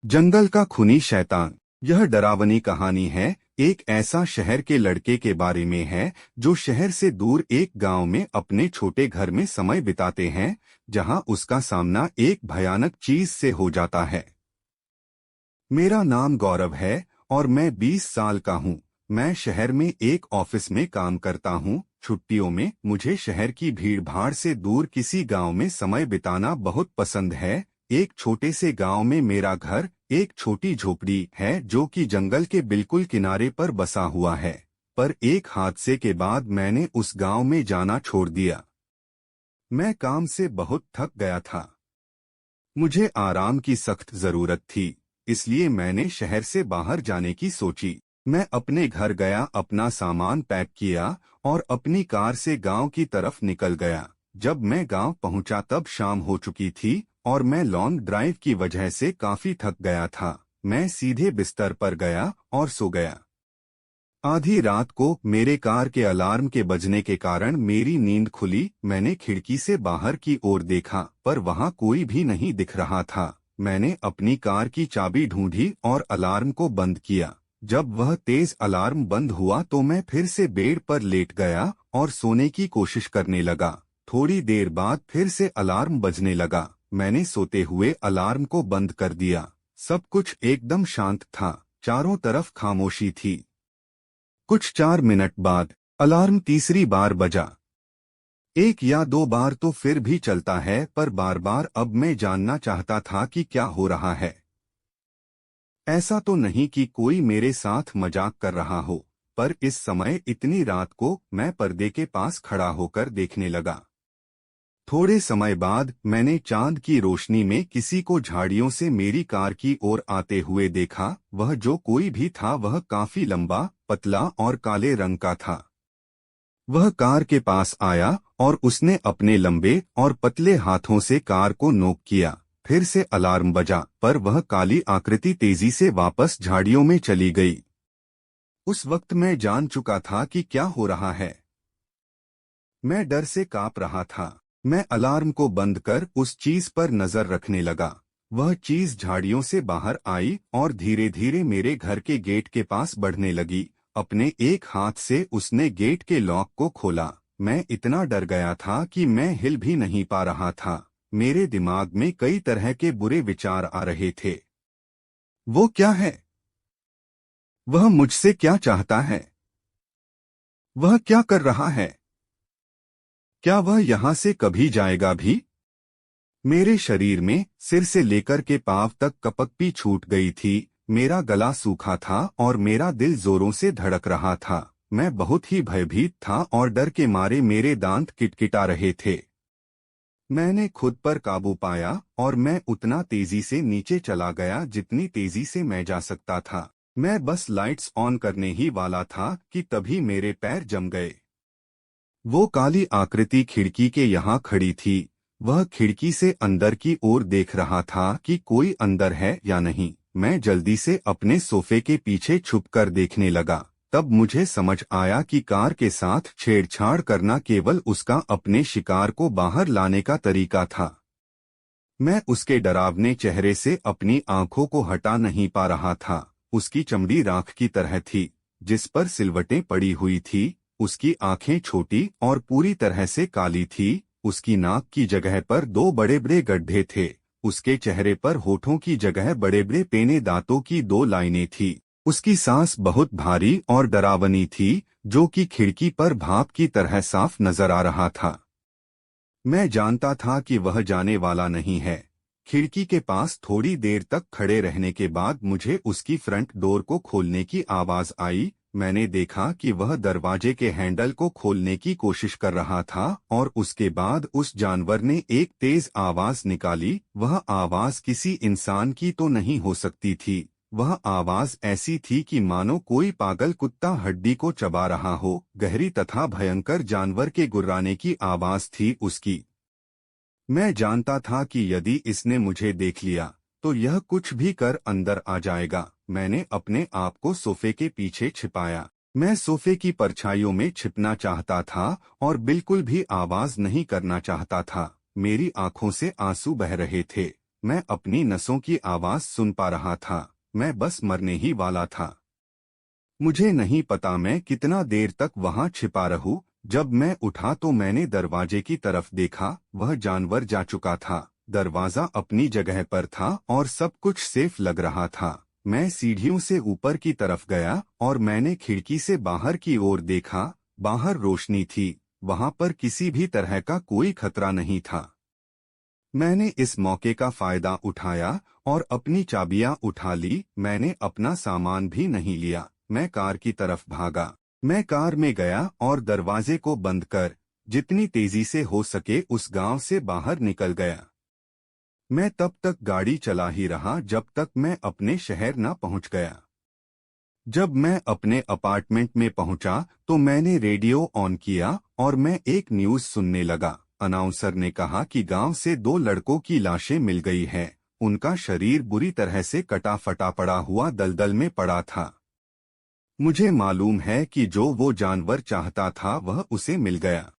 जंगल का खूनी शैतान। यह डरावनी कहानी है एक ऐसा शहर के लड़के के बारे में है जो शहर से दूर एक गांव में अपने छोटे घर में समय बिताते हैं, जहां उसका सामना एक भयानक चीज से हो जाता है। मेरा नाम गौरव है और मैं 20 साल का हूँ। मैं शहर में एक ऑफिस में काम करता हूँ। छुट्टियों में मुझे शहर की भीड़-भाड़ से दूर किसी गांव में समय बिताना बहुत पसंद है। एक छोटे से गांव में मेरा घर एक छोटी झोपड़ी है जो कि जंगल के बिल्कुल किनारे पर बसा हुआ है। पर एक हादसे के बाद मैंने उस गांव में जाना छोड़ दिया। मैं काम से बहुत थक गया था। मुझे आराम की सख्त जरूरत थी, इसलिए मैंने शहर से बाहर जाने की सोची। मैं अपने घर गया, अपना सामान पैक किया और अपनी कार से गांव की तरफ निकल गया। जब मैं गांव पहुंचा तब शाम हो चुकी थी और मैं लॉन्ग ड्राइव की वजह से काफी थक गया था। मैं सीधे बिस्तर पर गया और सो गया। आधी रात को मेरे कार के अलार्म के बजने के कारण मेरी नींद खुली। मैंने खिड़की से बाहर की ओर देखा, पर वहां कोई भी नहीं दिख रहा था। मैंने अपनी कार की चाबी ढूंढी और अलार्म को बंद किया। जब वह तेज अलार्म बंद हुआ तो मैं फिर से बेड पर लेट गया और सोने की कोशिश करने लगा। थोड़ी देर बाद फिर से अलार्म बजने लगा। मैंने सोते हुए अलार्म को बंद कर दिया। सब कुछ एकदम शांत था, चारों तरफ खामोशी थी। कुछ 4 मिनट बाद अलार्म तीसरी बार बजा। एक या दो बार तो फिर भी चलता है, पर बार बार। अब मैं जानना चाहता था कि क्या हो रहा है। ऐसा तो नहीं कि कोई मेरे साथ मजाक कर रहा हो, पर इस समय इतनी रात को मैं पर्दे के पास खड़ा होकर देखने लगा। थोड़े समय बाद मैंने चांद की रोशनी में किसी को झाड़ियों से मेरी कार की ओर आते हुए देखा। वह जो कोई भी था वह काफी लंबा, पतला और काले रंग का था। वह कार के पास आया और उसने अपने लंबे और पतले हाथों से कार को नोक किया। फिर से अलार्म बजा, पर वह काली आकृति तेजी से वापस झाड़ियों में चली गई। उस वक्त मैं जान चुका था कि क्या हो रहा है। मैं डर से कांप रहा था। मैं अलार्म को बंद कर उस चीज पर नजर रखने लगा। वह चीज झाड़ियों से बाहर आई और धीरे धीरे मेरे घर के गेट के पास बढ़ने लगी। अपने एक हाथ से उसने गेट के लॉक को खोला। मैं इतना डर गया था कि मैं हिल भी नहीं पा रहा था। मेरे दिमाग में कई तरह के बुरे विचार आ रहे थे। वो क्या है? वह मुझसे क्या चाहता है? वह क्या कर रहा है? क्या वह यहाँ से कभी जाएगा भी? मेरे शरीर में सिर से लेकर के पांव तक कपकपी छूट गई थी। मेरा गला सूखा था और मेरा दिल जोरों से धड़क रहा था। मैं बहुत ही भयभीत था और डर के मारे मेरे दांत किटकिटा रहे थे। मैंने खुद पर काबू पाया और मैं उतना तेजी से नीचे चला गया जितनी तेजी से मैं जा सकता था। मैं बस लाइट्स ऑन करने ही वाला था कि तभी मेरे पैर जम गए। वो काली आकृति खिड़की के यहाँ खड़ी थी। वह खिड़की से अंदर की ओर देख रहा था कि कोई अंदर है या नहीं। मैं जल्दी से अपने सोफे के पीछे छुपकर देखने लगा। तब मुझे समझ आया कि कार के साथ छेड़छाड़ करना केवल उसका अपने शिकार को बाहर लाने का तरीका था। मैं उसके डरावने चेहरे से अपनी आंखों को हटा नहीं पा रहा था। उसकी चमड़ी राख की तरह थी, जिस पर सिलवटें पड़ी हुई थी। उसकी आंखें छोटी और पूरी तरह से काली थी। उसकी नाक की जगह पर दो बड़े बड़े गड्ढे थे। उसके चेहरे पर होठों की जगह बड़े बड़े पेने दांतों की दो लाइनें थी। उसकी सांस बहुत भारी और डरावनी थी, जो कि खिड़की पर भाप की तरह साफ नजर आ रहा था। मैं जानता था कि वह जाने वाला नहीं है। खिड़की के पास थोड़ी देर तक खड़े रहने के बाद मुझे उसकी फ्रंट डोर को खोलने की आवाज आई। मैंने देखा कि वह दरवाजे के हैंडल को खोलने की कोशिश कर रहा था और उसके बाद उस जानवर ने एक तेज आवाज निकाली। वह आवाज किसी इंसान की तो नहीं हो सकती थी। वह आवाज ऐसी थी कि मानो कोई पागल कुत्ता हड्डी को चबा रहा हो। गहरी तथा भयंकर जानवर के गुर्राने की आवाज थी उसकी। मैं जानता था कि यदि इसने मुझे देख लिया तो यह कुछ भी कर अंदर आ जाएगा। मैंने अपने आप को सोफे के पीछे छिपाया। मैं सोफे की परछाइयों में छिपना चाहता था और बिल्कुल भी आवाज नहीं करना चाहता था। मेरी आंखों से आंसू बह रहे थे। मैं अपनी नसों की आवाज सुन पा रहा था। मैं बस मरने ही वाला था। मुझे नहीं पता मैं कितना देर तक वहां छिपा रहूं। जब मैं उठा तो मैंने दरवाजे की तरफ देखा। वह जानवर जा चुका था। दरवाजा अपनी जगह पर था और सब कुछ सेफ लग रहा था। मैं सीढ़ियों से ऊपर की तरफ गया और मैंने खिड़की से बाहर की ओर देखा। बाहर रोशनी थी। वहां पर किसी भी तरह का कोई खतरा नहीं था। मैंने इस मौके का फायदा उठाया और अपनी चाबियां उठा ली। मैंने अपना सामान भी नहीं लिया। मैं कार की तरफ भागा। मैं कार में गया और दरवाजे को बंद कर जितनी तेजी से हो सके उस गांव से बाहर निकल गया। मैं तब तक गाड़ी चला ही रहा जब तक मैं अपने शहर न पहुंच गया। जब मैं अपने अपार्टमेंट में पहुंचा तो मैंने रेडियो ऑन किया और मैं एक न्यूज़ सुनने लगा। अनाउंसर ने कहा कि गांव से 2 लड़कों की लाशें मिल गई हैं। उनका शरीर बुरी तरह से कटा फटा पड़ा हुआ दलदल में पड़ा था। मुझे मालूम है कि जो वो जानवर चाहता था वह उसे मिल गया।